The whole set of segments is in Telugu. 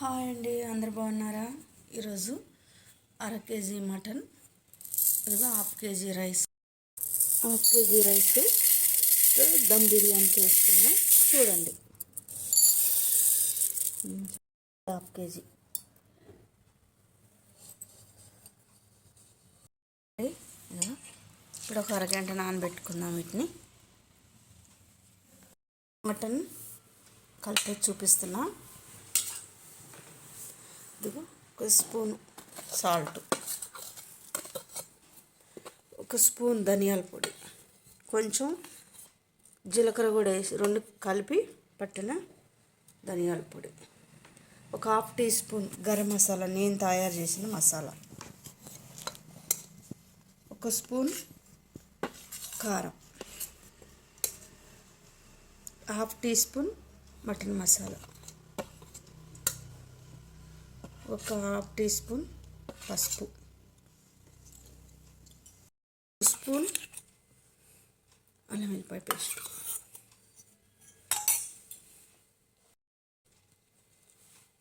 హాయ్ అండి, అందరు బాగున్నారా? ఈరోజు కేజీ మటన్, ఇదిగో half KG rice dum biryani చేస్తున్నా. చూడండి, హాఫ్ కేజీ ఇప్పుడు ఒక అరగంట నానబెట్టుకుందాం. వీటిని మటన్ కలిపి చూపిస్తున్నా. ఇదిగో ఒక స్పూన్ సాల్ట్, ఒక స్పూన్ ధనియాల పొడి, కొంచెం జీలకర్ర కూడా వేసి రెండు కలిపి పట్టిన ధనియాల పొడి, ఒక half teaspoon garam masala, నేను తయారు చేసిన మసాలా, ఒక స్పూన్ కారం, half teaspoon mutton masala, ఒక హాఫ్ టీ స్పూన్ పసుపు, స్పూన్ అల్లం వెల్లిపాయ పేస్ట్,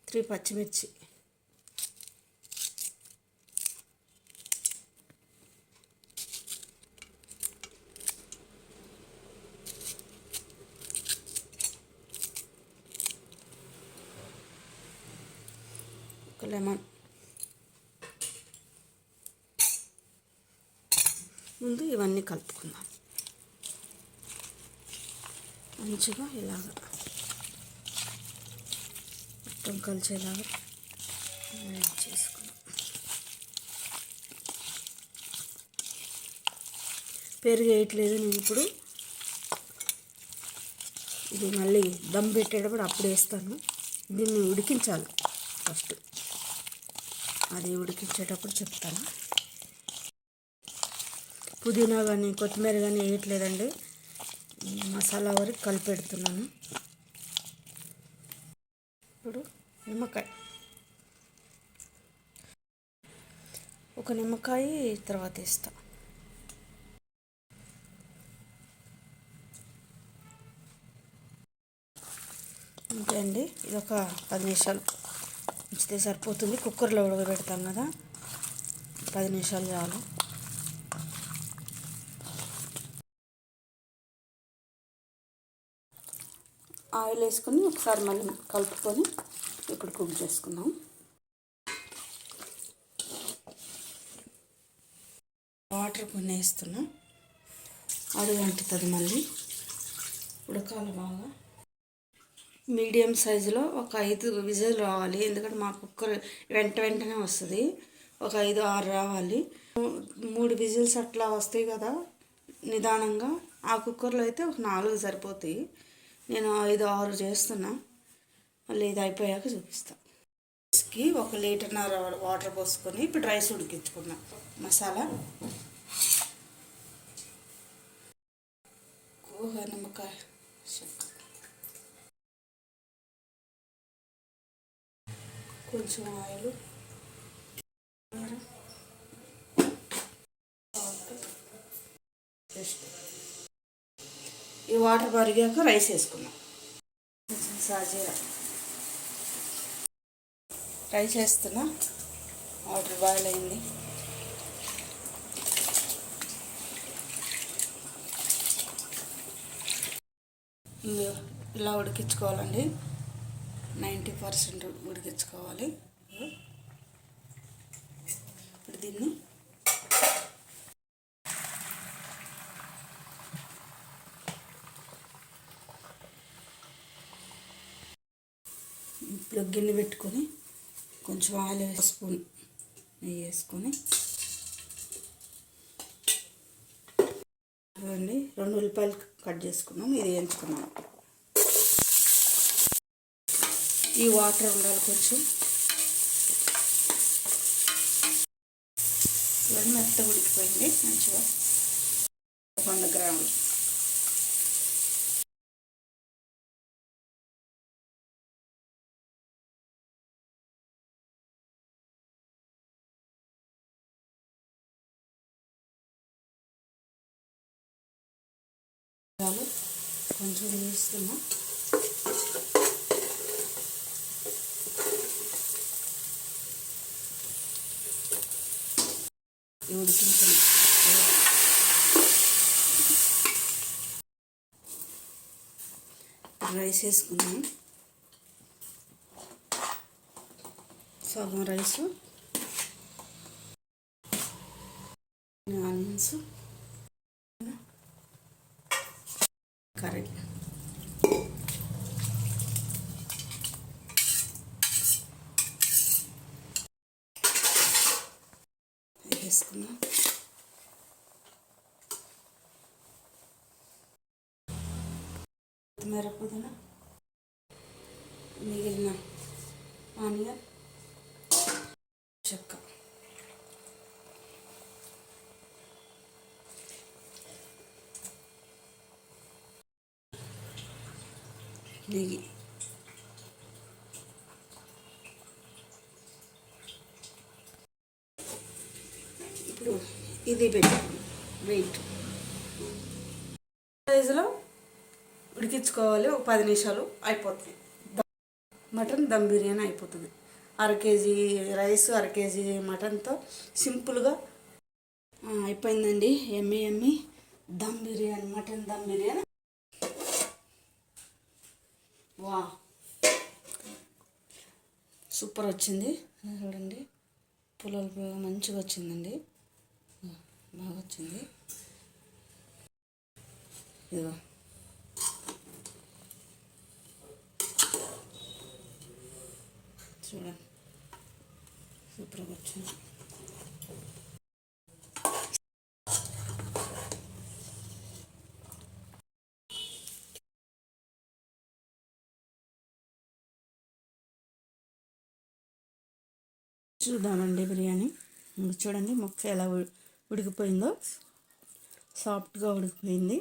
3 పచ్చిమిర్చి, ఒక లెమన్. ముందు ఇవన్నీ కలుపుకుందాం. మంచిగా ఇలాగ మొత్తం కలిసేలాగా చేసుకున్నాం. పెరుగు వేయట్లేదు నేను ఇప్పుడు. ఇది మళ్ళీ దమ్ పెట్టేటప్పుడు అప్పుడు వేస్తాను. దీన్ని ఉడికించాలి ఫస్ట్, అది ఉడికించేటప్పుడు చెప్తాను. పుదీనా కానీ కొత్తిమీర కానీ వేయట్లేదండి, మసాలా వరకు కలిపెడుతున్నాను. ఇప్పుడు నిమ్మకాయ, ఒక నిమ్మకాయ తర్వాత వేస్తా. అంతే అండి, ఇది ఒక 10 నిమిషాలు ఉంచితే సరిపోతుంది. కుక్కర్లో ఉడకబెడతాం కదా, 10 నిమిషాలు చాలు. ఆయిల్ వేసుకొని ఒకసారి మళ్ళీ కలుపుకొని ఇప్పుడు కుక్ చేసుకుందాం. వాటర్ కొన్ని వేస్తున్నాం, అడుగు అంటుతుంది, మళ్ళీ ఉడకాలి బాగా. మీడియం సైజులో ఒక 5 విజిల్ రావాలి, ఎందుకంటే మా కుక్కర్ వెంటనే వస్తుంది. ఒక 5-6 రావాలి. 3 విజిల్స్ అట్లా వస్తాయి కదా నిదానంగా. ఆ కుక్కర్లో అయితే ఒక 4 సరిపోతాయి. నేను 5-6 చేస్తున్నా, మళ్ళీ ఇది అయిపోయాక చూపిస్తాను. రైస్కి 1 లీటర్న్నర వాటర్ పోసుకొని ఇప్పుడు రైస్ ఉడికించుకున్నాం. మసాలా, నిమ్మకాయ, కొంచెం ఆయిల్, ఈ వాటర్ మరిగాక రైస్ వేసుకున్నాం. సాజీరా రైస్ వేస్తున్నా, వాటర్ బాయిల్ అయింది. ఇలా ఉడికించుకోవాలండి, 90% ఉడికించుకోవాలి. ఇప్పుడు దీన్ని ఇప్పుడు గిన్నె పెట్టుకొని కొంచెం ఆయిల్, స్పూన్ నెయ్యి వేసుకొని, 2 ఉల్లిపాయలు కట్ చేసుకున్నాం, ఇది వేయించుకున్నాం. ఈ వాటర్ ఉండాలి కొంచెం, ఇవన్నీ మెత్తగా ఉడికిపోయింది మంచిగా. 100 గ్రాములు కొంచెం వేస్తున్నా. ఉడికించండి. రైస్ వేసుకుందాం. సగం రైసు, ఆనియన్స్, కర్రీ వేసుకున్నాం. కొత్తిమీర, పుదీనా, మిగిలిన ఆనియన్, చెక్క, నెయ్యి, ఇప్పుడు ఇది పెట్టుకోండి. వెయిట్ సైజులో ఉడికించుకోవాలి. ఒక 10 నిమిషాలు అయిపోతుంది. మటన్ దమ్ బిర్యానీ అయిపోతుంది. 1/2 కేజీ రైస్, 1/2 కేజీ మటన్తో సింపుల్గా అయిపోయిందండి. ఎమ్మి ఎమ్మి దమ్ బిర్యానీ, మటన్ దమ్ బిర్యానీ. వా, సూపర్ వచ్చింది. చూడండి, పుల్లలు మంచిగా వచ్చిందండి. బాగా వచ్చింది. ఇదిగో చూడండి, సూపర్గా వచ్చింది. చూద్దామండి బిర్యానీ. చూడండి ముక్క ఎలా ఉడికిపోయిందో, సాఫ్ట్గా ఉడికిపోయింది.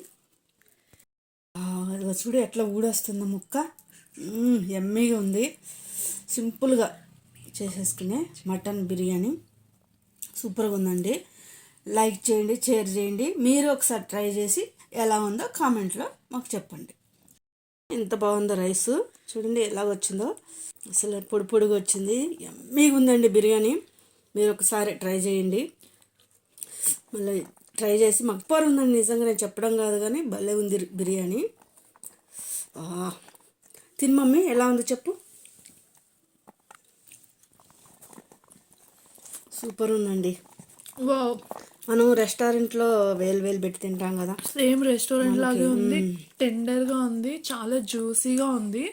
అది చూడు ఎట్లా ఊడొస్తుందో ముక్క. ఎమ్మీగా ఉంది. సింపుల్గా చేసేసుకునే మటన్ బిర్యానీ సూపర్గా ఉందండి. లైక్ చేయండి, షేర్ చేయండి. మీరు ఒకసారి ట్రై చేసి ఎలా ఉందో కామెంట్లో మాకు చెప్పండి. ఎంత బాగుందో రైసు, చూడండి ఎలా వచ్చిందో. అసలు పొడి పొడిగా వచ్చింది. ఎమ్మీగా ఉందండి బిర్యానీ. మీరు ఒకసారి ట్రై చేయండి. మళ్ళీ ట్రై చేసి మాకు సూపర్ ఉందండి. నిజంగా నేను చెప్పడం కాదు కానీ భలే ఉంది బిర్యానీ. తిని మమ్మీ ఎలా ఉందో చెప్పు. సూపర్ ఉందండి. మనం రెస్టారెంట్లో వేలు పెట్టి తింటాం కదా, సేమ్ రెస్టారెంట్ లాగే ఉంది. టెండర్గా ఉంది, చాలా జ్యూసీగా ఉంది.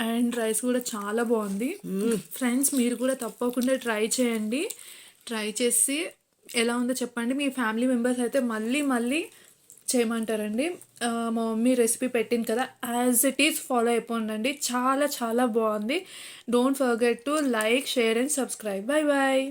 అండ్ రైస్ కూడా చాలా బాగుంది. ఫ్రెండ్స్, మీరు కూడా తప్పకుండా ట్రై చేయండి. ట్రై చేసి ఎలా ఉందో చెప్పండి. మీ ఫ్యామిలీ మెంబర్స్ అయితే మళ్ళీ మళ్ళీ చేయమంటారండి. మా మమ్మీ రెసిపీ పెట్టింది కదా, యాజ్ ఇట్ ఈస్ ఫాలో అయిపోండి. చాలా చాలా బాగుంది. Don't forget to like, share and subscribe. Bye bye.